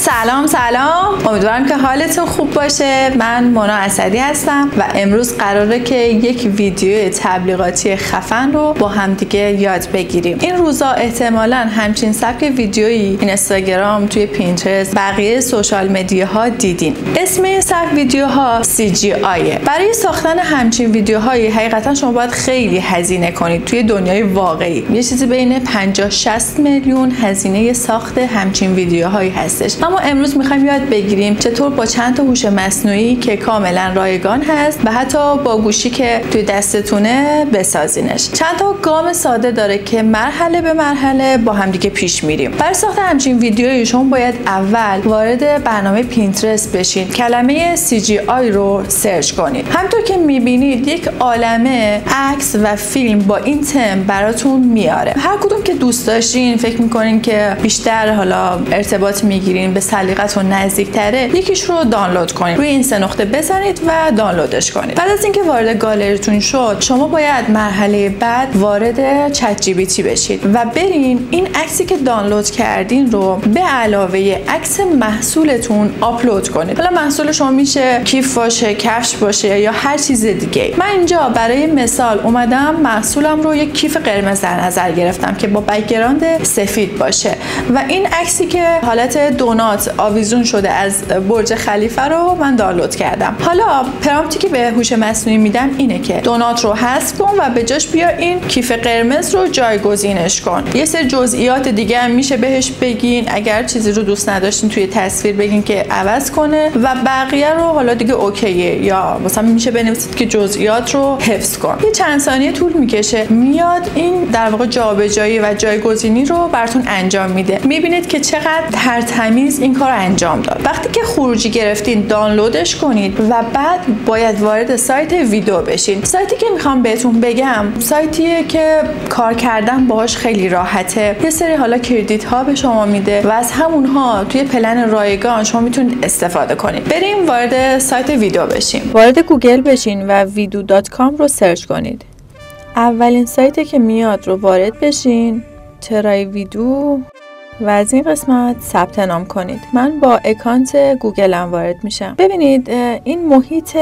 سلام، امیدوارم که حالتون خوب باشه. من مونا اسدی هستم و امروز قراره که یک ویدیو تبلیغاتی خفن رو با همدیگه یاد بگیریم. این روزا احتمالاً همچین سبک ویدیویی اینستاگرام، توی پینترست، بقیه سوشال مدیاها دیدین. اسم این سبک ویدیوها CGI. برای ساختن همچین ویدیوهایی حقیقتا شما باید خیلی هزینه کنید. توی دنیای واقعی یه چیزی بین 50-60 میلیون هزینه ساخت همچین ویدیوهایی هستش. اما امروز میخوایم یاد بگیریم چطور با چند تا هوش مصنوعی که کاملا رایگان هست و حتی با گوشی که توی دستتونه بسازینش. چند تا گام ساده داره که مرحله به مرحله با هم دیگه پیش میریم. برای ساخت همچین ویدیویی شما باید اول وارد برنامه پینترست بشین، کلمه CGI رو سرچ کنید. همونطور که میبینید یک عالمه عکس و فیلم با این تم براتون میاره. هر کدوم که دوست داشتین، فکر میکنین که بیشتر حالا ارتباط میگیرین، به سلیقتون نزدیکتره، یکیش رو دانلود کنید. روی این سه نقطه بزنید و دانلودش کنید. بعد از اینکه وارد گالریتون شد، شما باید مرحله بعد وارد چت جی پی تی بشید و برین این عکسی که دانلود کردین رو به علاوه عکس محصولتون آپلود کنید. حالا محصول شما میشه کیف باشه، کفش باشه یا هر چیز دیگه. من اینجا برای مثال اومدم محصولم رو یک کیف قرمز در نظر گرفتم که با بک‌گراند سفید باشه و این عکسی که حالت دونات آویزون شده از برج خلیفه رو من دانلود کردم. حالا پرامپتی که به هوش مصنوعی میدم اینه که دونات رو حذف کن و به جاش بیا این کیف قرمز رو جایگزینش کن. یه سری جزئیات دیگه هم میشه بهش بگین. اگر چیزی رو دوست نداشتین توی تصویر بگین که عوض کنه و بقیه رو حالا دیگه اوکیه، یا مثلا میشه بنویسید که جزئیات رو حفظ کن. یه چند ثانیه طول میکشه، میاد این در واقع جابجایی و جایگزینی رو براتون انجام میده. میبینید که چقدر ترتمیز این کار انجام داد. وقتی که خروجی گرفتین دانلودش کنید و بعد باید وارد سایت ویدیو بشین. سایتی که میخوام بهتون بگم سایتیه که کار کردن باهاش خیلی راحته. یه سری حالا کردیت ها به شما میده و از همونها توی پلن رایگان شما میتونید استفاده کنید. بریم وارد سایت ویدیو بشیم. وارد گوگل بشین و video.com رو سرچ کنید. اولین سایتی که میاد رو وارد بشین، ترای ویدیو، و از این قسمت ثبت نام کنید. من با اکانت گوگلم وارد میشم. ببینید این محیط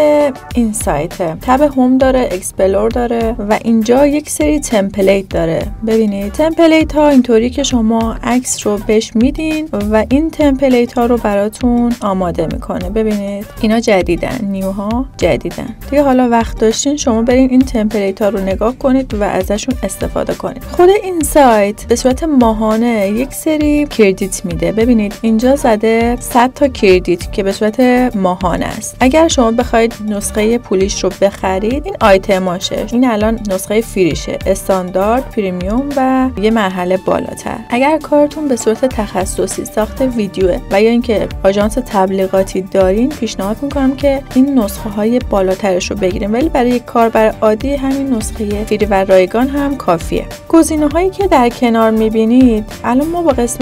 این سایت تب هوم داره، اکسپلور داره و اینجا یک سری تمپلیت داره. ببینید تمپلیت ها اینطوری که شما عکس رو بهش میدین و این تمپلیت ها رو براتون آماده میکنه. ببینید اینا جدیدن، نیوها جدیدن دیگه. حالا وقت داشتین شما برین این تمپلیت ها رو نگاه کنید و ازشون استفاده کنید. خود این سایت به صورت ماهانه یک سری کردیت میده. ببینید اینجا زده 100 تا کردیت که به صورت ماهانه است. اگر شما بخواید نسخه پولیش رو بخرید این آیتماشه. این الان نسخه فریشه، استاندارد، پریمیوم و یه مرحله بالاتر. اگر کارتون به صورت تخصصی ساخت ویدیوه و یا اینکه آژانس تبلیغاتی دارین، پیشنهاد میکنم که این نسخه های بالاترش رو بگیریم، ولی برای یک کاربر عادی همین نسخه فری و رایگان هم کافیه. گزینه هایی که در کنار میبینید، الان ما با قسمت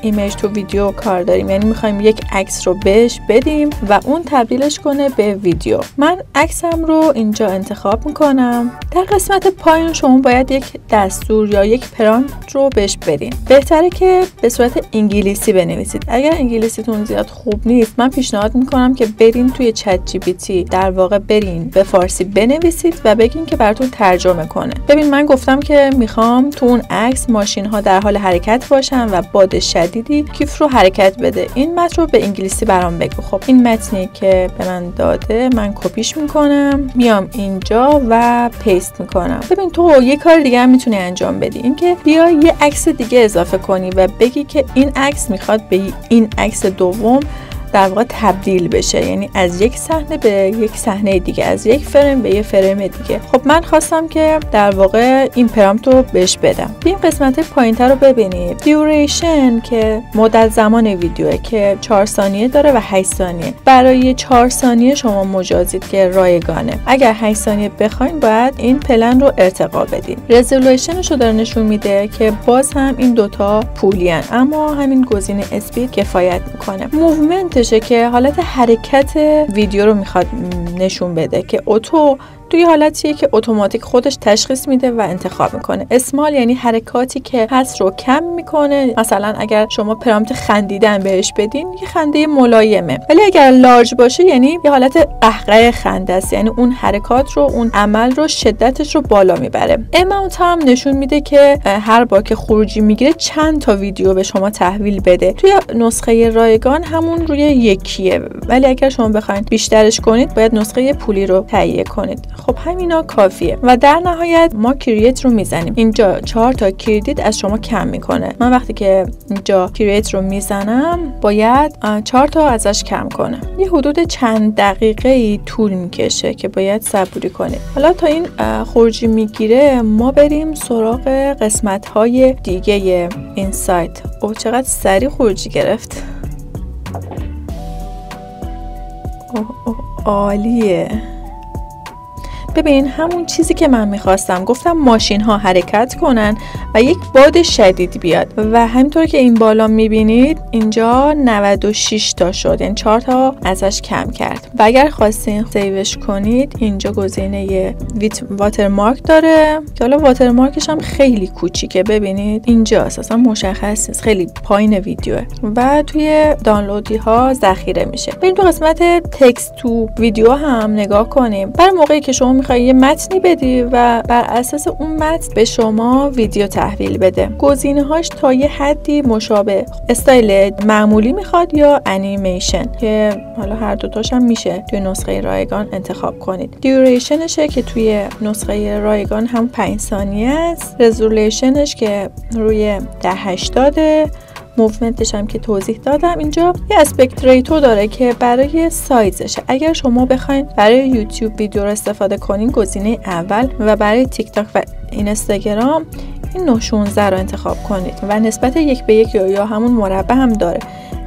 ایمیج تو ویدیو کار داریم، یعنی میخوایم یک عکس رو بهش بدیم و اون تبدیلش کنه به ویدیو. من عکسم رو اینجا انتخاب میکنم. در قسمت پایین شما باید یک دستور یا یک پرامپت رو بهش بدین. بهتره که به صورت انگلیسی بنویسید. اگر انگلیسیتون زیاد خوب نیست، من پیشنهاد میکنم که برین توی چت جی پی تی، در واقع برین به فارسی بنویسید و بگین که براتون ترجمه کنه. ببین من گفتم که میخوام تو اون عکس ماشین ها در حال حرکت باشن و باد شدیدی کیف رو حرکت بده. این متن رو به انگلیسی برام بگو. خب این متنی که به من داده من کپیش میکنم، میام اینجا و پیست میکنم. ببین تو یه کار دیگه هم میتونی انجام بدی، اینکه بیا یه عکس دیگه اضافه کنی و بگی که این عکس میخواد به این عکس دوم در واقع تبدیل بشه، یعنی از یک صحنه به یک صحنه دیگه، از یک فریم به یک فریم دیگه. خب من خواستم که در واقع این پرامپت رو بهش بدم. این قسمت پایینتر رو ببینید، دیوریشن که مدت زمان ویدیوه که 4 ثانیه داره و 8 ثانیه. برای 4 ثانیه شما مجازید که رایگانه. اگر 8 ثانیه بخواید باید این پلن رو ارتقا بدین. رزولوشنش رو داره نشون میده که باز هم این دوتا پولین، اما همین گزینه اسپید کفایت میکنه. موومنت که حالت حرکت ویدیو رو میخواد نشون بده که اتو توی حالتیه که اتوماتیک خودش تشخیص میده و انتخاب میکنه. اسمال یعنی حرکاتی که حس رو کم میکنه. مثلا اگر شما پرامپت خندیدن بهش بدین یه خنده ملایمه، ولی اگر لارج باشه یعنی یه حالت قهقه خنده است، یعنی اون حرکات رو، اون عمل رو، شدتش رو بالا میبره. اماونت هم نشون میده که هر بار که خروجی میگیره چند تا ویدیو به شما تحویل بده. توی نسخه رایگان همون روی یکیه، ولی اگر شما بخواید بیشترش کنید باید نسخه پولی رو تهیه کنید. خب همینا کافیه و در نهایت ما کرییت رو میزنیم. اینجا 4 تا کردیت از شما کم میکنه. من وقتی که اینجا کرییت رو میزنم باید 4 تا ازش کم کنه. یه حدود چند دقیقه ای طول میکشه که باید صبوری کنید. حالا تا این خروجی میگیره ما بریم سراغ قسمت های دیگه این سایت. اوه چقدر سریع خروجی گرفت. اوه عالیه. ببین همون چیزی که من میخواستم، گفتم ماشین ها حرکت کنن و یک باد شدید بیاد و همینطور که این بالا میبینید اینجا 96 تا شد، یعنی 4 تا ازش کم کرد. و اگر خواستین سیوش کنید اینجا گزینه واترمارک داره که حالا واترمارکش هم خیلی کوچیکه، ببینید اینجا اساسا مشخص نیست، خیلی پایین ویدیوه و توی دانلودی ها ذخیره میشه. بریم تو قسمت تکست تو ویدیو هم نگاه کنیم. برای موقعی که شما میخوای یه متنی بدی و بر اساس اون متن به شما ویدیو تحویل بده، گزینه‌هاش تا یه حدی مشابه، استایل معمولی میخواد یا انیمیشن که حالا هر دوتاش هم میشه توی نسخه رایگان انتخاب کنید. دیوریشنشه که توی نسخه رایگان هم 5 ثانیه است. رزولوشنش که روی 1080، موومنتش هم که توضیح دادم. اینجا یه اسپکت ریتو داره که برای سایزشه. اگر شما بخواید برای یوتیوب ویدیو رو استفاده کنین گزینه اول و برای تیک تاک و اینستاگرام این 916 رو انتخاب کنید و نسبت 1:1 یا همون مربع هم داره.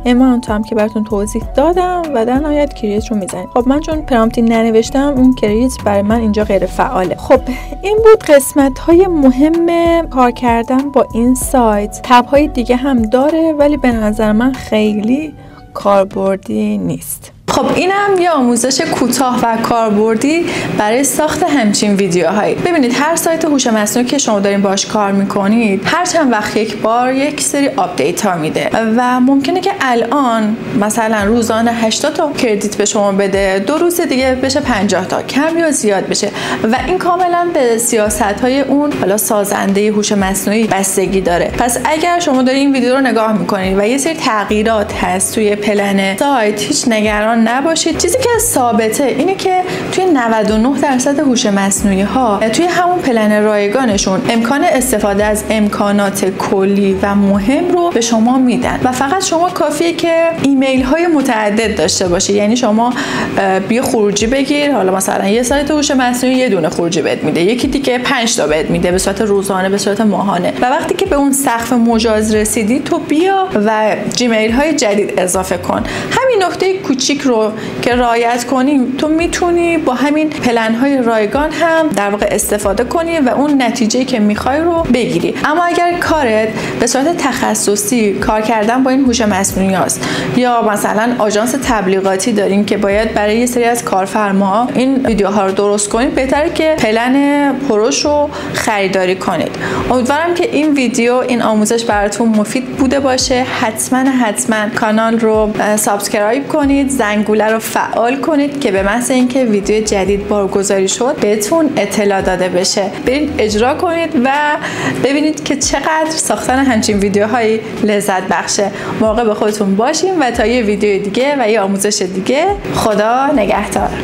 اماونت هم که براتون توضیح دادم و در نهایت کرییت رو میزنید. خب من چون پرامپتی ننوشتم اون کرییت برای من اینجا غیر فعاله. خب این بود قسمت های مهم کار کردن با این سایت. تب های دیگه هم داره ولی به نظر من خیلی کاربردی نیست. خب اینم یه آموزش کوتاه و کاربردی برای ساخت همچین ویدیوهایی. ببینید هر سایت هوش مصنوعی که شما دارین باش کار میکنید هر چند وقت یک بار یک سری آپدیت ها میده و ممکنه که الان مثلا روزانه 80 تا کردیت به شما بده، 2 روز دیگه بشه 50 تا، کم یا زیاد بشه و این کاملا به سیاست های اون حالا سازنده هوش مصنوعی بستگی داره. پس اگر شما دارین این ویدیو رو نگاه میکنید و یه سری تغییرات هست توی پلن سایت، هیچ نگران نباشید. چیزی که ثابته اینه که توی 99% هوش مصنوعی ها توی همون پلن رایگانشون امکان استفاده از امکانات کلی و مهم رو به شما میدن و فقط شما کافیه که ایمیل های متعدد داشته باشی. یعنی شما بیا خروجی بگیر، حالا مثلا یه سایت هوش مصنوعی یه دونه خروجی بهت میده، یکی دیگه 5 تا بهت میده به صورت روزانه، به صورت ماهانه و وقتی که به اون سقف مجاز رسیدی تو بیا و جیمیل های جدید اضافه کن. همین نکته کوچیک رو که رعایت کنی تو میتونی با همین پلن های رایگان هم در واقع استفاده کنی و اون نتیجه‌ای که میخوای رو بگیری. اما اگر کارت به صورت تخصصی کار کردن با این هوش مصنوعی است یا مثلا آژانس تبلیغاتی دارین که باید برای یه سری از کارفرماها این ویدیوها رو درست کنید، بهتره که پلن پروش رو خریداری کنید. امیدوارم که این ویدیو، این آموزش براتون مفید بوده باشه. حتما کانال رو سابسکرایب کنید، زنگوله رو فعال کنید که به محض اینکه ویدیو جدید بارگذاری شد بهتون اطلاع داده بشه. برید اجرا کنید و ببینید که چقدر ساختن همچین ویدیوهایی لذت بخشه. مراقب خودتون باشین و تا یه ویدیو دیگه و یه آموزش دیگه، خدا نگهدار.